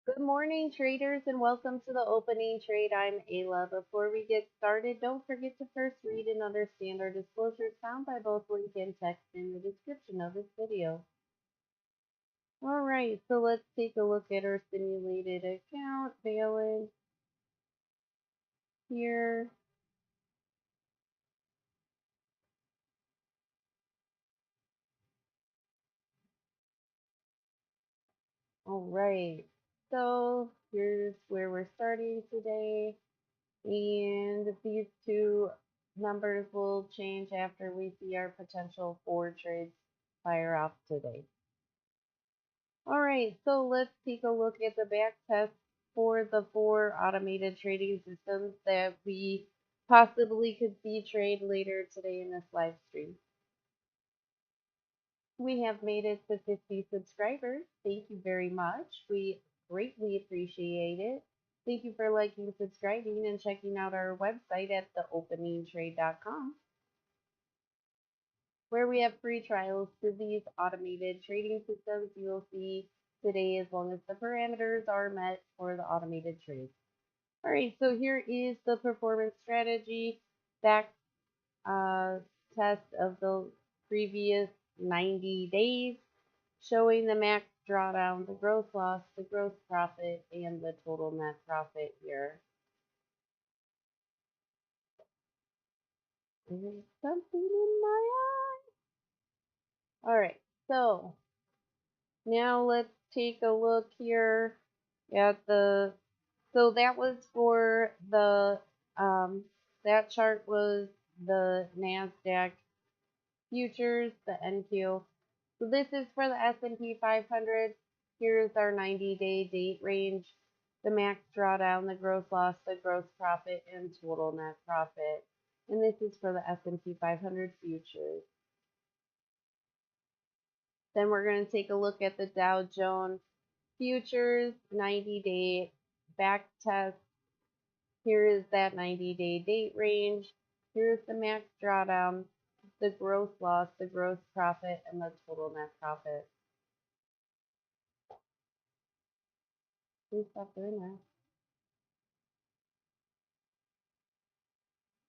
Good morning, traders, and welcome to the opening trade. I'm Ayla. Before we get started, don't forget to first read and understand our disclosures found by both link and text in the description of this video. All right, so let's take a look at our simulated account balance here. All right, so here's where we're starting today. And these two numbers will change after we see our potential forward trades fire off today. All right, so let's take a look at the back test for the 4 automated trading systems that we possibly could see trade later today in this live stream. We have made it to 50 subscribers. Thank you very much. We greatly appreciate it. Thank you for liking, subscribing, and checking out our website at theopeningtrade.com, where we have free trials to these automated trading systems. You will see today as long as the parameters are met for the automated trades. All right, so here is the performance strategy back test of the previous 90 days, showing the max drawdown, the gross loss, the gross profit, and the total net profit here. There's something in my eye. All right, so now let's take a look here at so that was for that chart was the NASDAQ futures, the NQ. So this is for the S&P 500. Here's our 90-day date range, the max drawdown, the gross loss, the gross profit, and total net profit. And this is for the S&P 500 futures. Then we're going to take a look at the Dow Jones futures 90-day back test. Here is that 90-day date range. Here's the max drawdown, the gross loss, the gross profit, and the total net profit. Please stop doing that.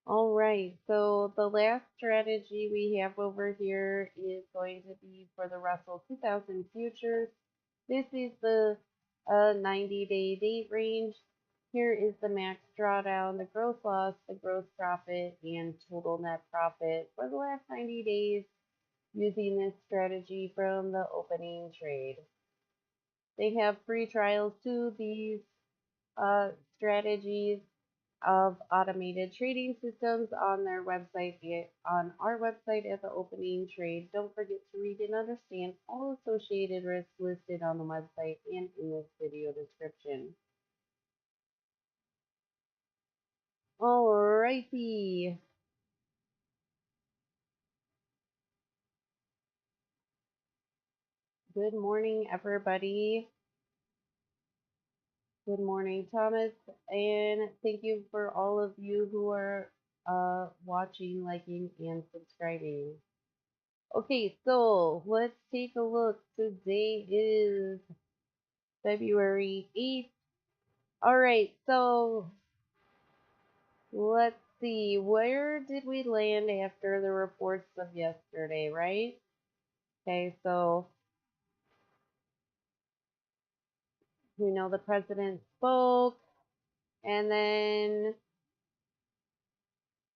All right, so the last strategy we have over here is going to be for the Russell 2000 futures. This is the 90-day date range. Here is the max drawdown, the gross loss, the gross profit, and total net profit for the last 90 days using this strategy from the opening trade. They have free trials to these strategies of automated trading systems on their website, on our website at the opening trade. Don't forget to read and understand all associated risks listed on the website and in this video description. Alrighty. Good morning, everybody. Good morning, Thomas, and thank you for all of you who are watching, liking, and subscribing. Okay, so let's take a look. Today is February 8th. All right, so let's see. Where did we land after the reports of yesterday, right? Okay, so we know the president spoke, and then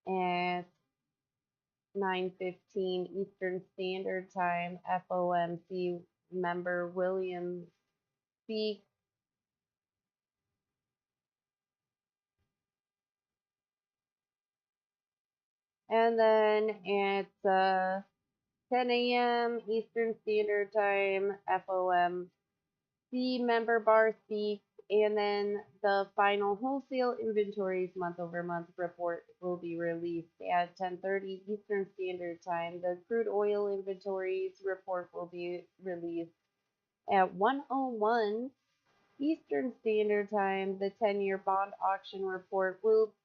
at 9:15 Eastern Standard Time, FOMC member Williams speaks. And then at 10 a.m. Eastern Standard Time, FOMC member Barr speaks, and then the final wholesale inventories month-over-month report will be released at 10:30 Eastern Standard Time. The crude oil inventories report will be released at 1:01 Eastern Standard Time. The 10-year bond auction report will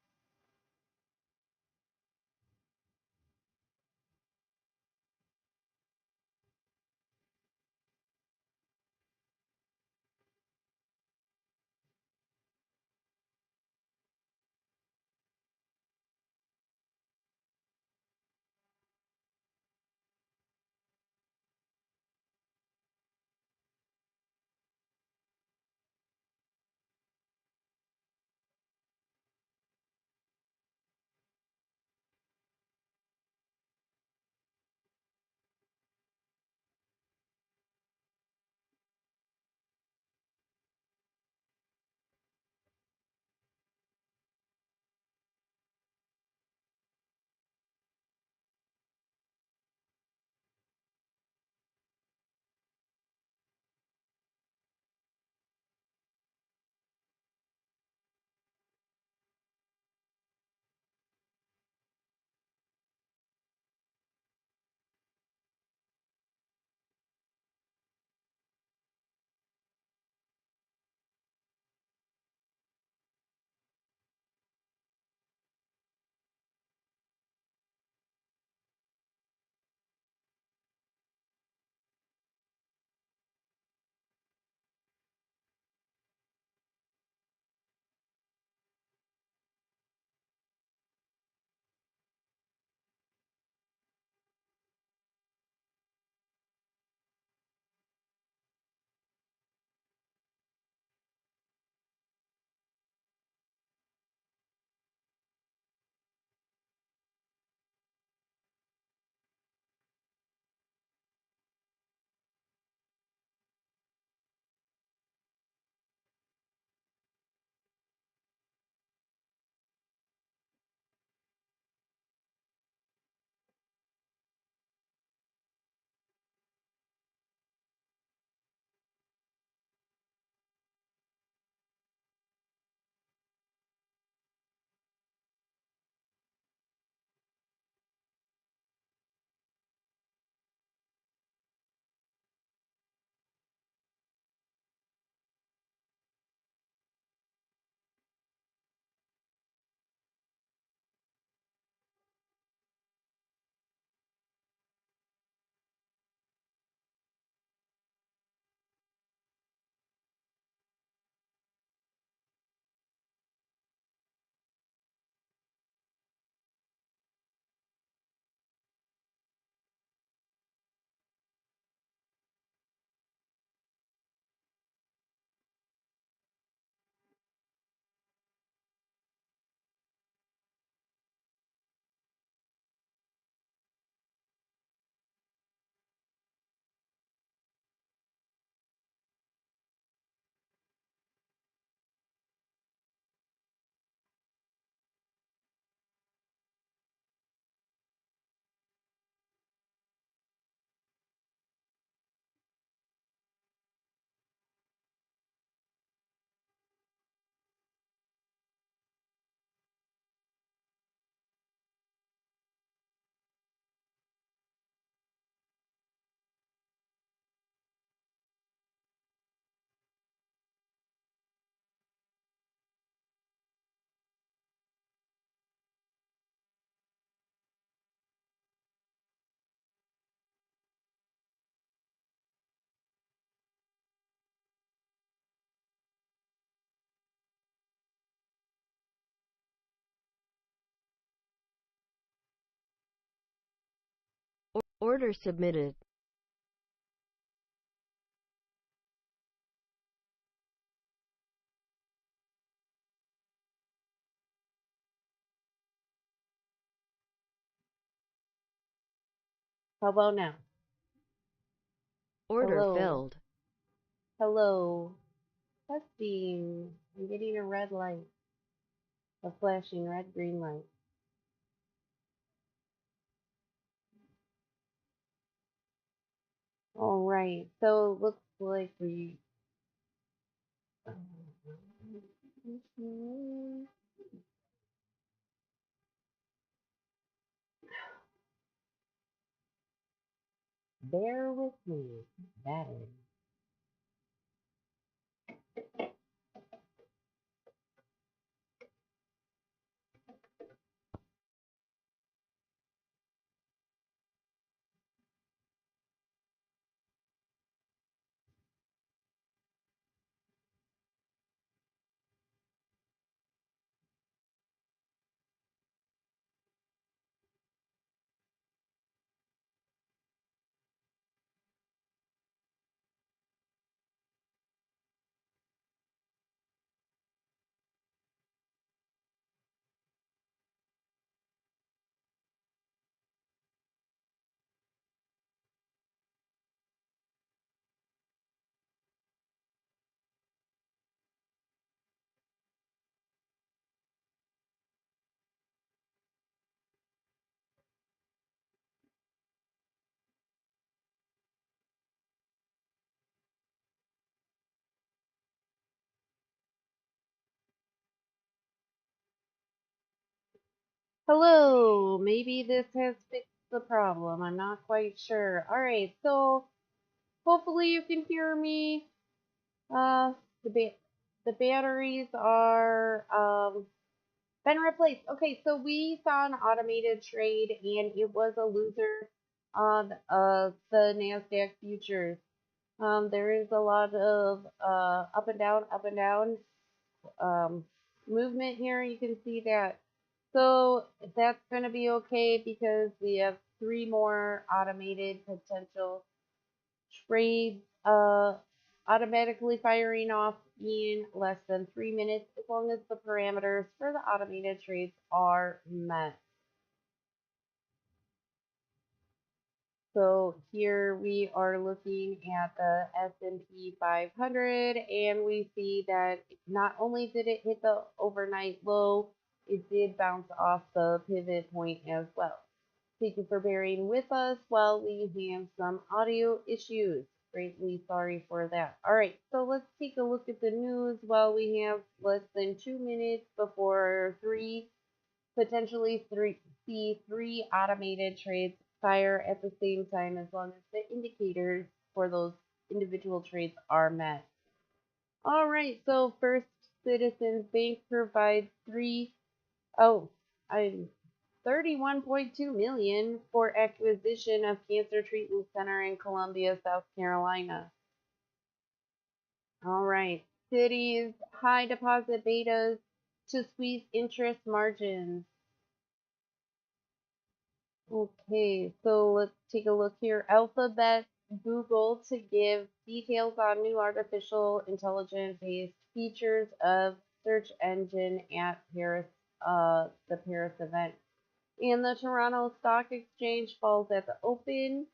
Order submitted. How about now? Order Hello. filled. Hello. Testing. I'm getting a red light. A flashing red green light. All right. So looks like we. Bear with me. Battery. Hello. Maybe this has fixed the problem. I'm not quite sure. All right. So hopefully you can hear me. Uh, the the batteries are been replaced. Okay, so we saw an automated trade and it was a loser on the Nasdaq futures. There is a lot of up and down um, movement here. You can see that. So that's going to be okay because we have three more automated potential trades automatically firing off in less than 3 minutes as long as the parameters for the automated trades are met. So here we are looking at the S&P 500 and we see that not only did it hit the overnight low, it did bounce off the pivot point as well. Thank you for bearing with us while we have some audio issues. Greatly sorry for that. All right, so let's take a look at the news while we have less than 2 minutes before potentially three automated trades fire at the same time as long as the indicators for those individual trades are met. All right, so First Citizens Bank provides oh, I 31.2 million for acquisition of cancer treatment center in Columbia, South Carolina. All right. Cities high deposit betas to squeeze interest margins. Okay, so let's take a look here. Alphabet, Google to give details on new artificial intelligence based features of search engine at the Paris event. And the Toronto Stock Exchange falls at the open.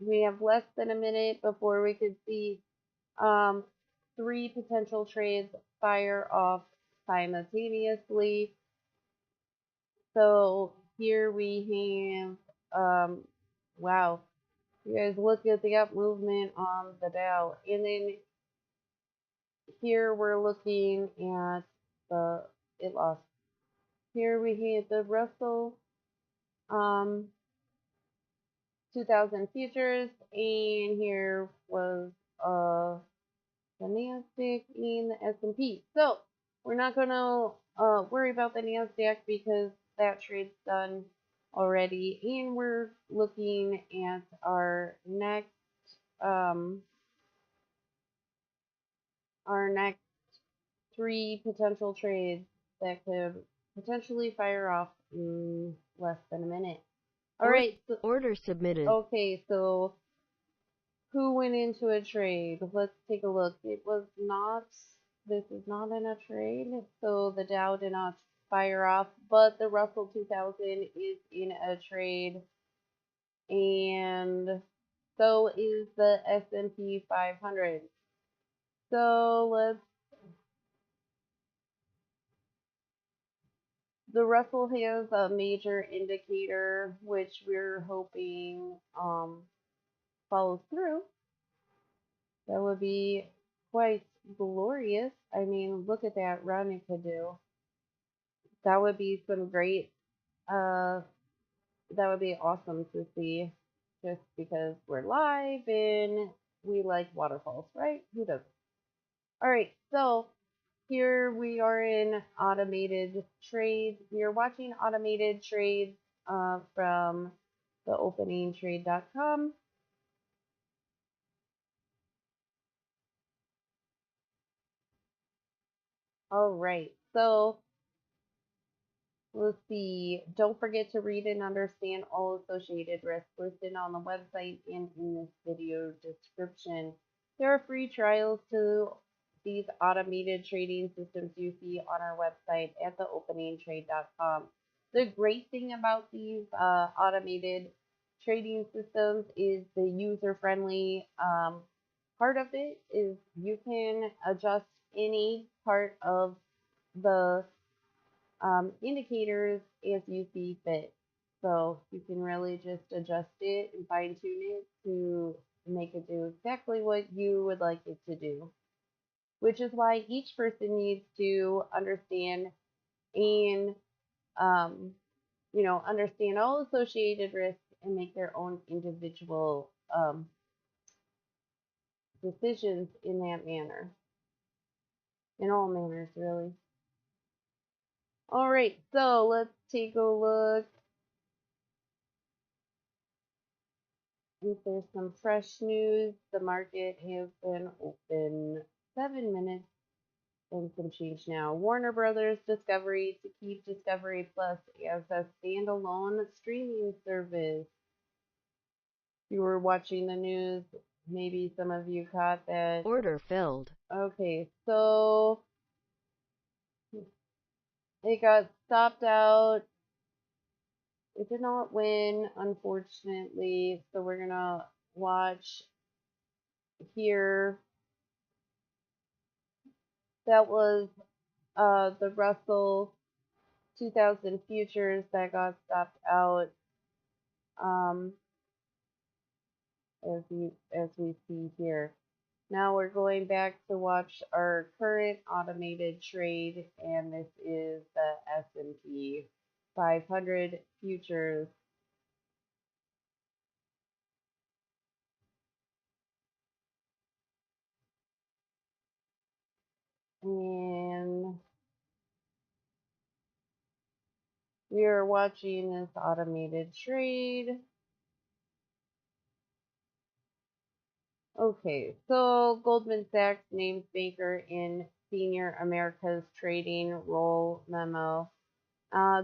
We have less than a minute before we could see um, three potential trades fire off simultaneously. So here we have, wow, you guys look at the up movement on the Dow. And then here we're looking at it lost. Here we have the Russell um, 2000 futures, and here was the Nasdaq and the S&P. So we're not gonna worry about the Nasdaq because that trade's done already, and we're looking at um, our next three potential trades that could potentially fire off in less than a minute. All right. So, Order submitted. okay, so who went into a trade? Let's take a look. It was not, this is not in a trade, so the Dow did not fire off, but the Russell 2000 is in a trade, and so is the S&P 500. So the Russell has a major indicator, which we're hoping follows through. That would be quite glorious. I mean, look at that run it could do. That would be some great, uh, that would be awesome to see just because we're live and we like waterfalls, right? Who doesn't? All right, so here we are in automated trades. We are watching automated trades from the openingtrade.com. All right, so let's see. Don't forget to read and understand all associated risks listed on the website and in this video description. There are free trials to these automated trading systems you see on our website at theopeningtrade.com. The great thing about these automated trading systems is the user-friendly part of it is you can adjust any part of the indicators as you see fit. So you can really just adjust it and fine tune it to make it do exactly what you would like it to do. Which is why each person needs to understand and um, understand all associated risks and make their own individual decisions in that manner, in all manners, really. All right, so let's take a look if there's some fresh news. The market has been open 7 minutes and some change now. Warner Brothers Discovery to keep Discovery Plus as a standalone streaming service. If you were watching the news, maybe some of you caught that. Order filled. Okay, so it got stopped out. It did not win, unfortunately, so we're gonna watch here. That was the Russell 2000 futures that got stopped out, um, as we see here. Now we're going back to watch our current automated trade, and this is the S&P 500 futures. And we are watching this automated trade. Okay, so Goldman Sachs names banker in Senior America's trading role memo.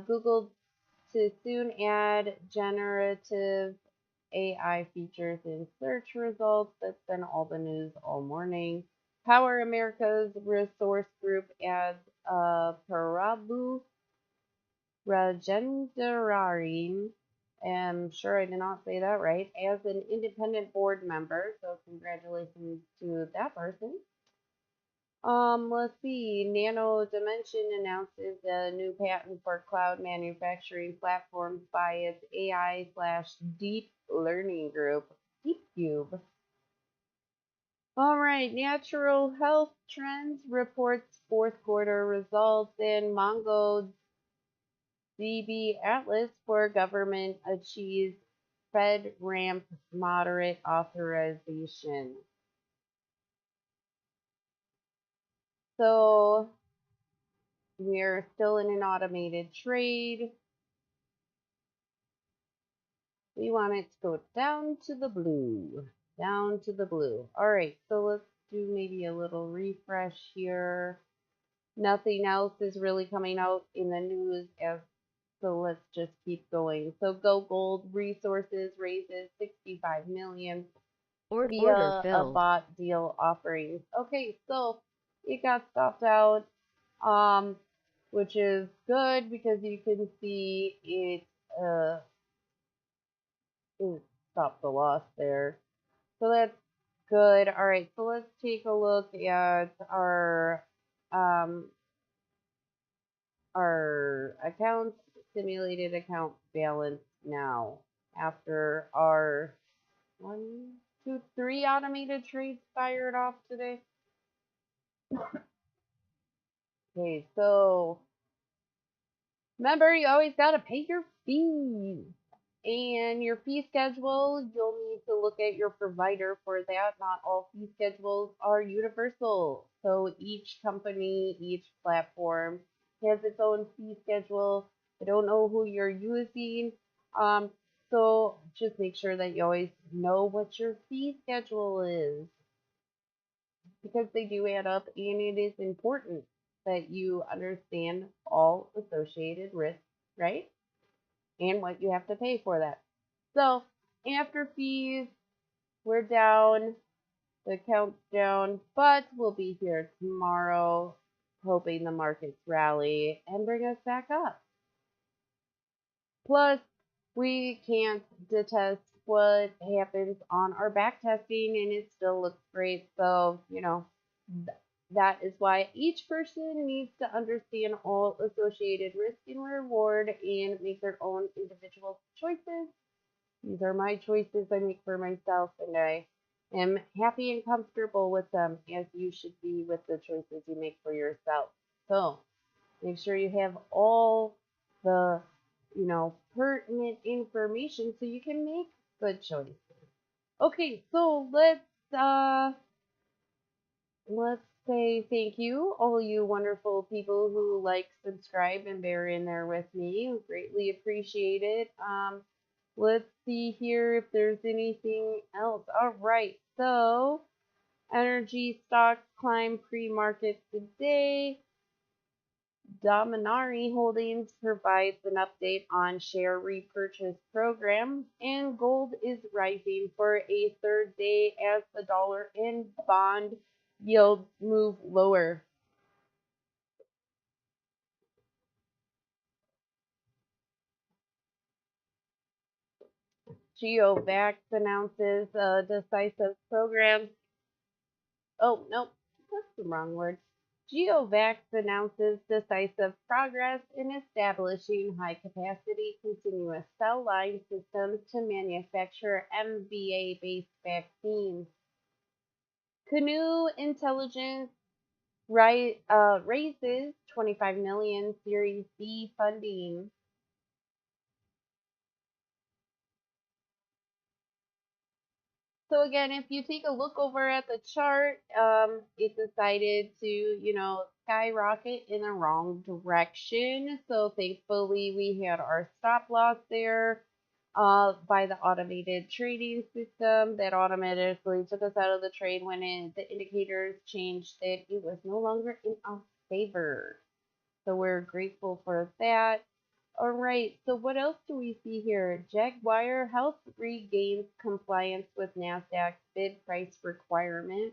Google to soon add generative AI features in search results. That's been all the news all morning. Power America's Resource Group adds Prabhu Rajendrarine. I'm sure I did not say that right, as an independent board member. So congratulations to that person. Let's see. Nano Dimension announces a new patent for cloud manufacturing platforms by its AI slash deep learning group, DeepCube. All right, Natural Health Trends reports fourth quarter results, and MongoDB Atlas for government achieves FedRAMP moderate authorization. So we're still in an automated trade. We want it to go down to the blue. Down to the blue. All right, so let's do maybe a little refresh here. Nothing else is really coming out in the news as So let's just keep going. So Go Gold Resources raises 65 million Order via a filled. bought deal offering. Okay, so it got stopped out, um, which is good because you can see it stopped the loss there. So that's good. All right, so let's take a look at um our accounts, simulated account balance now after our 1, 2, 3 automated trades fired off today. Okay, so remember, you always got to pay your fees. And your fee schedule, you'll need to look at your provider for that. Not all fee schedules are universal. So each company, each platform has its own fee schedule. I don't know who you're using. Um, so just make sure that you always know what your fee schedule is because they do add up and it is important that you understand all associated risks, right? And what you have to pay for that. So after fees, we're down, the count's down, but we'll be here tomorrow hoping the markets rally and bring us back up. Plus, we can't detest what happens on our back testing and it still looks great. So, that is why each person needs to understand all associated risk and reward and make their own individual choices. These are my choices I make for myself, and I am happy and comfortable with them, as you should be with the choices you make for yourself. So make sure you have all the, pertinent information so you can make good choices. Okay, so let's say thank you, all you wonderful people who like, subscribe, and bear in there with me. Greatly appreciate it. Let's see here if there's anything else. All right, so energy stocks climb pre-market today. Dominari Holdings provides an update on share repurchase program, and gold is rising for a third day as the dollar and bond yields move lower. GeoVax announces a decisive program. Oh, no, that's the wrong word. GeoVax announces decisive progress in establishing high capacity continuous cell line systems to manufacture MVA based vaccines. Canoe Intelligence raises 25 million Series B funding. So again, if you take a look over at the chart, it decided to, skyrocket in the wrong direction. So thankfully, we had our stop loss there by the automated trading system that automatically took us out of the trade when the indicators changed that it was no longer in our favor. So we're grateful for that. All right, so what else do we see here? Jaguar Health regains compliance with NASDAQ's bid price requirement.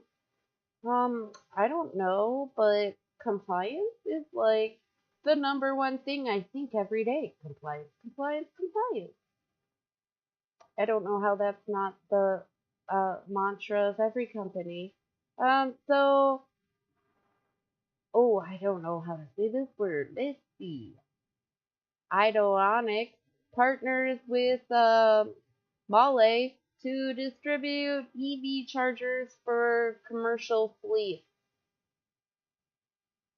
I don't know, but compliance is like the number one thing I think every day. Compliance, compliance, compliance. I don't know how that's not the mantra of every company. So, oh, I don't know how to say this word. Let's see. Idonic partners with Male to distribute EV chargers for commercial fleets.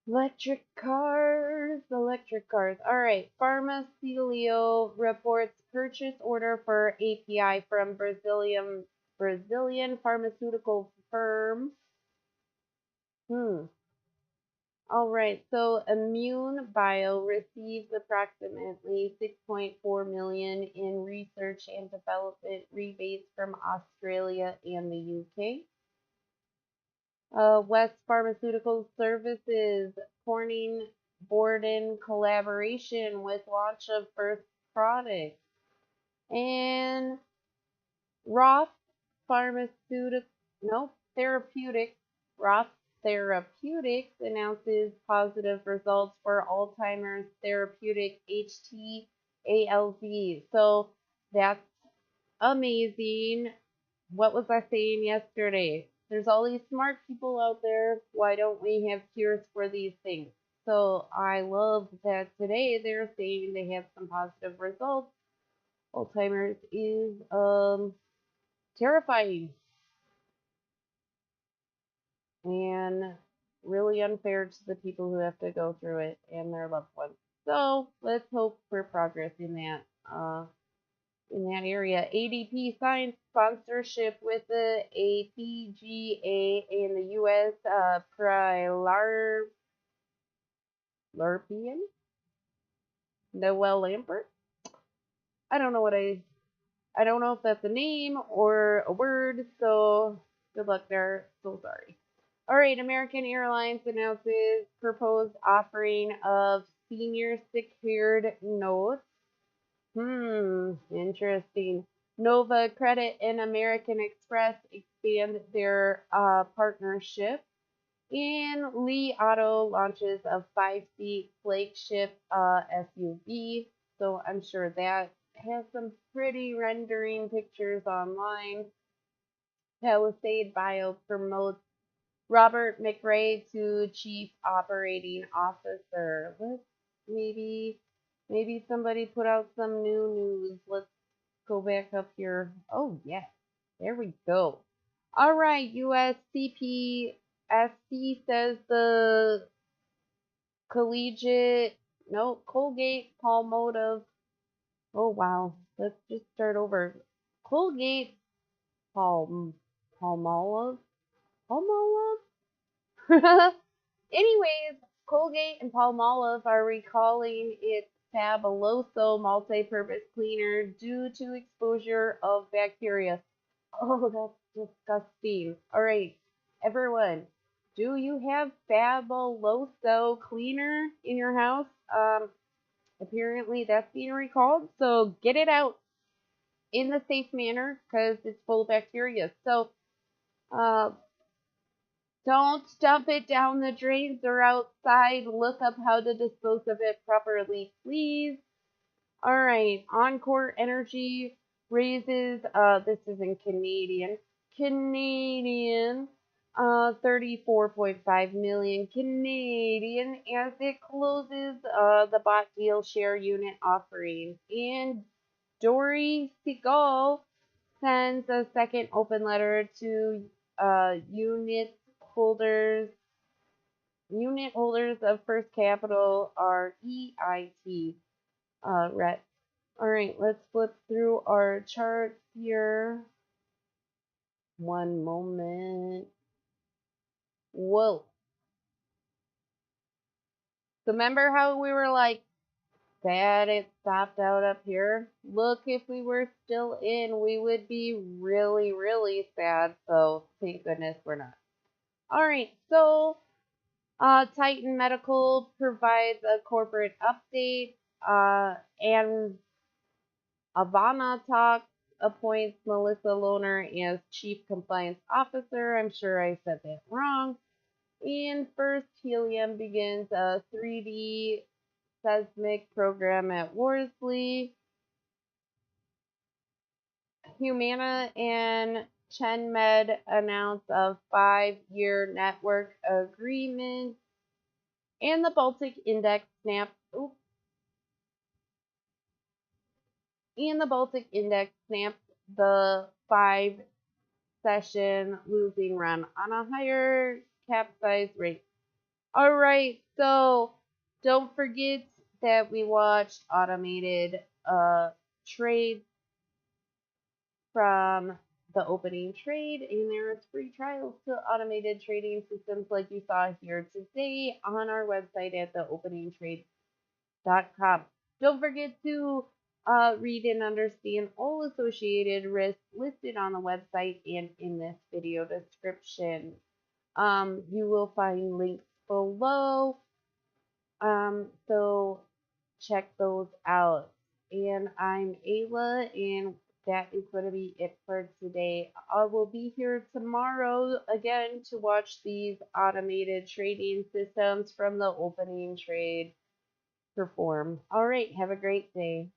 Electric cars, electric cars. All right. Pharmacilio reports purchase order for API from Brazilian pharmaceutical firm. All right, so Immune Bio receives approximately 6.4 million in research and development rebates from Australia and the UK. West Pharmaceutical Services, Corning Borden collaboration with launch of first product. And Roth Pharmaceutical, no, Therapeutics, Roth Therapeutics announces positive results for Alzheimer's therapeutic HTALZ. So that's amazing. What was I saying yesterday? There's all these smart people out there. Why don't we have cures for these things? So I love that today they're saying they have some positive results. Alzheimer's is terrifying and really unfair to the people who have to go through it and their loved ones. So let's hope for progress in that area. ADP signs sponsorship with the APGA in the U.S. Larpian Noel Lampert. I don't know what I don't know if that's a name or a word. So good luck there. So sorry. All right, American Airlines announces proposed offering of senior secured notes. Interesting. Nova Credit and American Express expand their partnership. And Li Auto launches a 5-seat flagship SUV. So I'm sure that has some pretty rendering pictures online. Palisade Bio promotes Robert McRae to Chief Operating Officer. Let's maybe somebody put out some new news. Let's go back up here. Oh yeah, there we go. All right, USCPSC says the Colgate Palmolive. Oh wow, let's just start over. Colgate Palmolive. Anyways, Colgate and Palmolive are recalling its Fabuloso multi-purpose cleaner due to exposure of bacteria. Oh, that's disgusting. All right, everyone, do you have Fabuloso cleaner in your house? Apparently that's being recalled, so get it out in the safe manner because it's full of bacteria. So, uh, don't dump it down the drains or outside. Look up how to dispose of it properly, please. All right, Encore Energy raises, this is in Canadian, 34.5 million Canadian as it closes the bought deal share unit offering. And Dory Segal sends a second open letter to holders unit holders of First Capital are EIT. Ret. All right, let's flip through our charts here. One moment. Whoa. So remember how we were like, sad it stopped out up here? Look, if we were still in, we would be really, really sad. So thank goodness we're not. All right, so Titan Medical provides a corporate update, and Ivana Talks appoints Melissa Lohner as Chief Compliance Officer. I'm sure I said that wrong. And First Helium begins a 3D seismic program at Worsley. Humana and ChenMed announce a 5-year network agreement. And the Baltic Index snaps the 5-session losing run on a higher capsize rate. All right, so don't forget that we watched automated trades from the opening trade, and there's free trials to automated trading systems like you saw here today on our website at theopeningtrade.com. Don't forget to read and understand all associated risks listed on the website and in this video description. You will find links below So check those out. And I'm Ayla, and that is going to be it for today. I will be here tomorrow again to watch these automated trading systems from the opening trade perform. All right, have a great day.